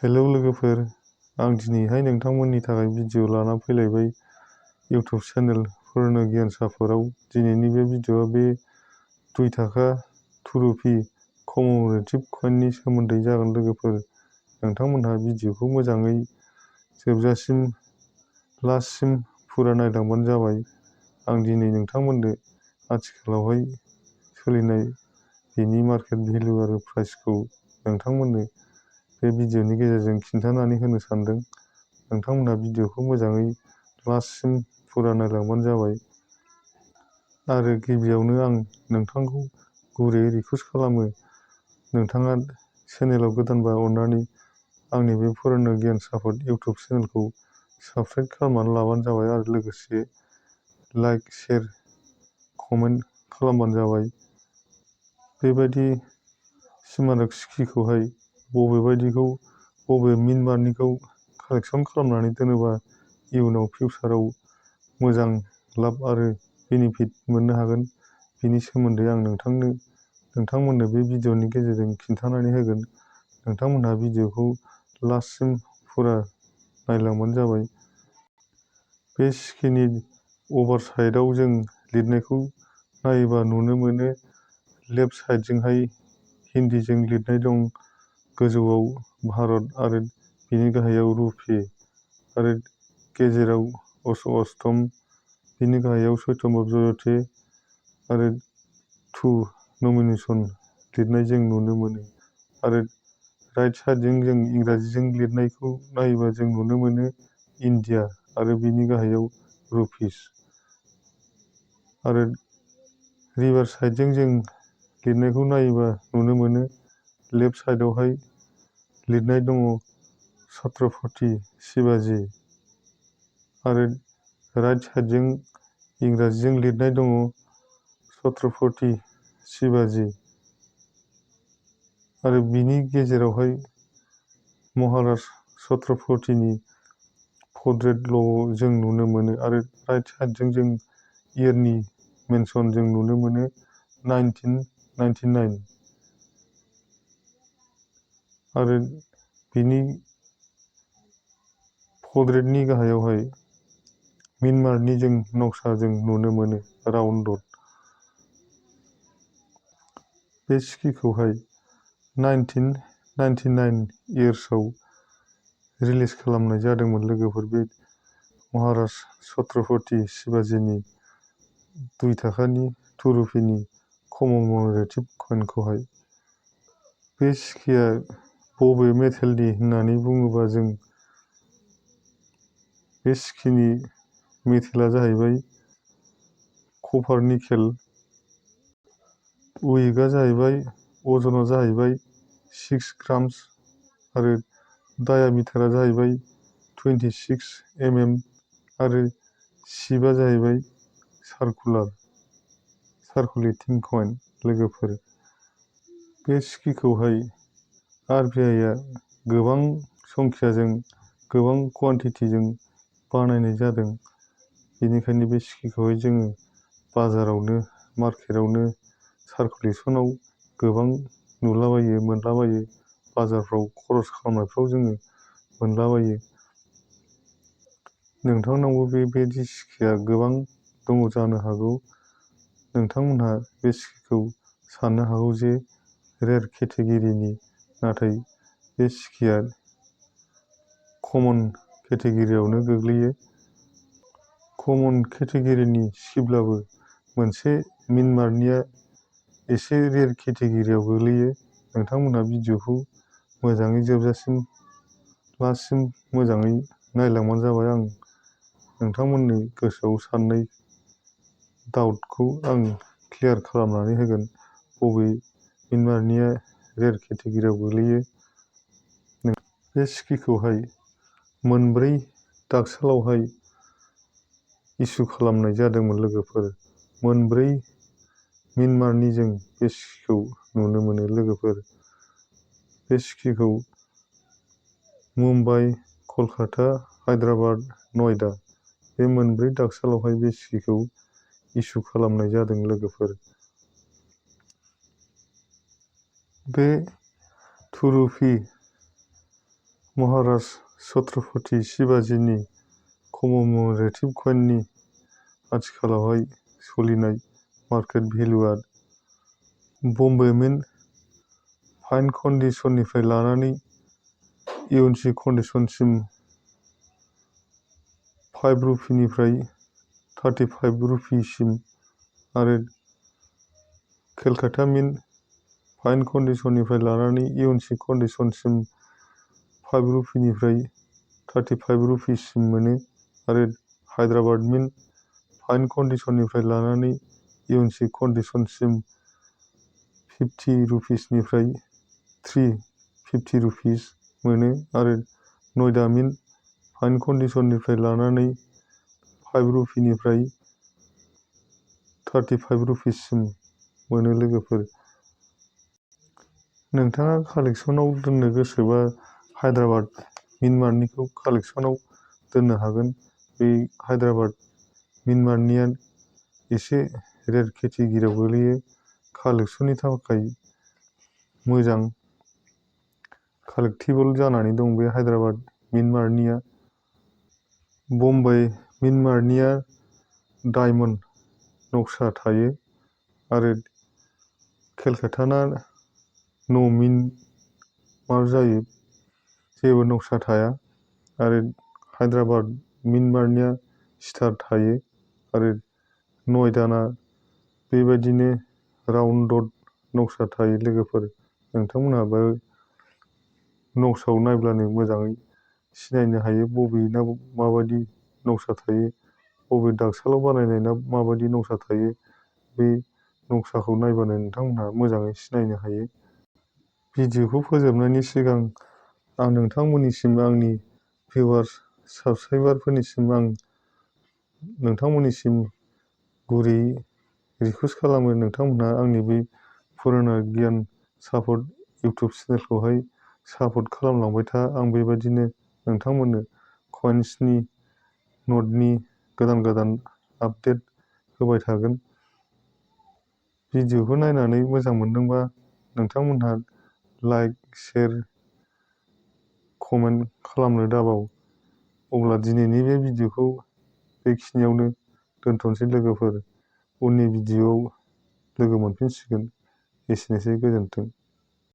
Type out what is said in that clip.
Hello लोगोफोर, आं दिनैहाय नोंथांमोननि थाखाय भिडिअ लाना फैलायबाय इउटुब चेनेल फोरोंनो गियानसाफोराव। दिनैनि बे भिडिअआ बे 2 थाखा 2 रुपि कमेमरेटिभ कइननि सोमोन्दै जागोन लोगोफोर। नोंथांमोनहा भिडिअखौ मोजाङै जोबजासिम लास्टसिम फुरा नायलांबानो जाबाय। आं दिनै नोंथांमोननो आथिखालावहाय सोलिनाय बेनि मार्केट भेलु आरो प्राइसखौ नोंथांमोननो बे भिडिअनि गेजेरजों खिन्थानानै होनो सानदों। नोंथांमोनहा भिडिअखौ मोजाङै लास्टसिम फुरा नायलांबानो जाबाय। आरो गिबियावनो आं नोंथांखौ गुरैयै रिकुवेस्ट खालामो, नोंथाङा चेनेलाव गोदानबा अननानै आंनि बे फोरोंनो गियान सापर्ट इउटुब चेनेलखौ साबस्क्राइब खालामनानै लाबानो जाबाय आरो लोगोसे लाइक, शेयार, कमेन्ट खालामबानो जाबाय। बेबायदि सिमानाक सिकिखौहाय बबे मिन मार्कनिखौ कालेक्सन खालामनानै दोनोबा इयुनाव फिउचाराव मोजां लाब आरो बेनिफिट मोननो हागोन, बेनि सोमोन्दै आं नोंथांमोननो बे भिडिअनि गेजेरजों खिन्थानानै होगोन। नोंथांमोनहा भिडिअखौ लास्टसिम फुरा नायलांबानो जाबाय। बे सिकिनि अभार साइडआव जों लिरनायखौ नायोबा नुनो मोनो, लेफ्ट साइडजोंहाय हिन्दीजों लिरनाय दं, गोजौआव भारत आरो बिनि गाहायाव रुपि, आरो गेजेराव अष्टम, बिनि गाहायाव सत्यमेव जयते आरो 2 नमिनेशन लिरनाय जों नुनो मोनो। आरो राइट साइडजों जों इंराजिजों लिरनायखौ नायोबा जों नुनो मोनो इन्डिया आरो बिनि गाहायाव रुपिस। आरो रिभार्स साइडजों जों लिरनायखौ नायोबा नुनो मोनो लेफ्ट साइडआवहाय लिरनाय दङ छत्रपति शिवाजी, आरो राइट साइडजों इंराजिजों लिरनाय दङ छत्रपति शिवाजी। आरो बिनि गेजेरावहाय महाराज छत्रपतिनि पर्ट्रेटल' जों नुनो मोनो। आरो राइट साइडजों जों इयारनि मेनसन जों नुनो मोनो 1999। आरो बिनि पर्ट्रेटनि गाहायावहाय मिनमार्कनि जों नक्सा जों नुनो मोनो राउन्ड डट। बे सिकिखौहाय 1999 इयार्सआव रिलिज खालामनाय जादोंमोन लोगोफोर, बे महाराज छत्रपति शिवाजीनि 2 थाखानि 2 रुपिनि कमेमरेटिभ कइनखौहाय। बे सिकिया बबे मेटेलनि होननानै बुङोबा जों बे सिकिनि मेटेला जाहैबाय कपार निकेल, वेटआ जाहैबाय अजना जाहैबाय 6 ग्राम्स आरो डायामिटारा जाहैबाय 26 mm आरो शिपआ जाहैबाय सार्कुलेटिं कइन लोगोफोर। बे सिकिखौहाय RBI आ गोबां संख्याजों गोबां कुवान्टिटिजों बानायनाय जादों, बेनिखायनो बे सिकिखौहाय जोङो बाजारावनो मार्केटावनो सार्कुलेसनाव गोबां मोनलाबायो, बाजारफ्राव खरस खालामनायफ्राव जोङो मोनलाबायो। नोंथांनावबो बेबायदि सिकिया गोबां दङ जानो हागौ। नोंथांमोनहा बे सिकिखौ साननो हागौ जे रेयार केटेगरिनि, नाथाय बे सिकिया कमन केटेगरियावनो गोग्लैयो। कमन केटेगरिनि सिकिब्लाबो मोनसे मिनमार्कनिया एसे रेयार केटेगरियाव गोग्लैयो। नोंथांमोनहा भिडिअखौ मोजाङै जोबजासिम लास्टसिम मोजाङै नायलांबानो जाबाय। आं नोंथांमोननि गोसोआव साननाय डाउटखौ आं क्लियार खालामनानै होगोन, बबे मिनमार्कनिया रेयार केटेगरियाव गोग्लैयो। बे सिकिखौहाय मोनब्रै दाकसालावहाय इसु खालामनाय जादोंमोन लोगोफोर। मोनब्रै मिनमार्कनि जों बे सिकिखौ नुनो मोनो लोगोफोर। बे सिकिखौ मुम्बाइ, कलकाता, हायद्राबाद, नयडा बे मोनब्रै दाकसालावहाय बे सिकिखौ इसु खालामनाय जादों लोगोफोर। बे 2 रुपि महाराज छत्रपति शिवाजीनि कमेमरेटिभ कइननि आथिखालावहाय सोलिनाय मार्केट भेलुआ बम्बे मिन्ट फाइन कन्डिसननिफ्राय लानानै इउएनसि कन्डिसनसिम 5 रुपिनिफ्राय 35 रुपिसिम आरो केलकाता मिन्ट फाइन कन्डिसननिफ्राय लानानै इउएनसि कन्डिसनसिम 5 रुपिनिफ्राय 35 रुपिसिम मोनो आरो हायद्राबाद मिन्ट फाइन कन्डिसननिफ्राय लानानै इउएनसि कन्डिसनसिम 50 रुपिसनिफ्राय 350 रुपिस मोनो आरो नयडा मिन्ट फाइन कन्डिसननिफ्राय लानानै 5 रुपिनिफ्राय 35 रुपिससिम मोनो लोगोफोर। नोंथाङा कालेक्सनाव दोननो गोसोबा हायद्राबाद मिन्ट मार्टनिखौ कालेक्सनाव दोननो हागोन। बे हायद्राबाद मिन्ट मार्टनिया एसे रेर केटेगरियाव गोलैयो। कालेक्सननि थाखाय मोजां कालेक्टिबल जानानै दं बे हायद्राबाद मिन्ट मार्टनिया। बम्बे मिन्ट मार्टनिया डायमन्ड नक्सा थायो आरो केलकाताना नो मिन्ट मार्क जायो, जेबो नक्सा थाया आरो हायद्राबाद मिन्ट मार्टनिया स्टार थायो आरो नयडाना बेबायदिनो राउन्ड डट नक्सा थायो लोगोफोर। नोंथांमोनहाबो नक्सायाव नायब्लानो मोजाङै सिनायनो हायो बबेना माबायदि नक्सा थायो, बबे दाकसालाव बानायनाय ना माबायदि नक्सा थायो। बे नक्साखौ नायबानो नोंथांमोनहा मोजाङै सिनायनो हायो। भिडिअखौ फोजोबनायनि सिगां आं नोंथांमोननिसिम आंनि भिउवार्स साबस्क्राइबारफोरनिसिम आं नोंथांमोननिसिम गुरै रिकुवेस्ट खालामो नोंथांमोनहा आंनि बे पुराना गियान सापर्ट इउटुब चेनेलखौहाय सापर्ट खालामलांबाय था। आं बेबायदिनो नोंथांमोननो कइन्सनि नटनि गोदान गोदान आपडेट होबाय थागोन। भिडिअखौ नायनानै मोजां मोनदोंबा नोंथांमोनहा लाइक, शेयार, कमेन्ट खालामनो दाबाव। अब्ला दिनैनि बे भिडिअखौ बेखिनियावनो दोनथ'नोसै लोगोफोर। उननि भिडिअआव लोगो मोनफिनसिगोन। एसेनोसै, गोजोन्थों।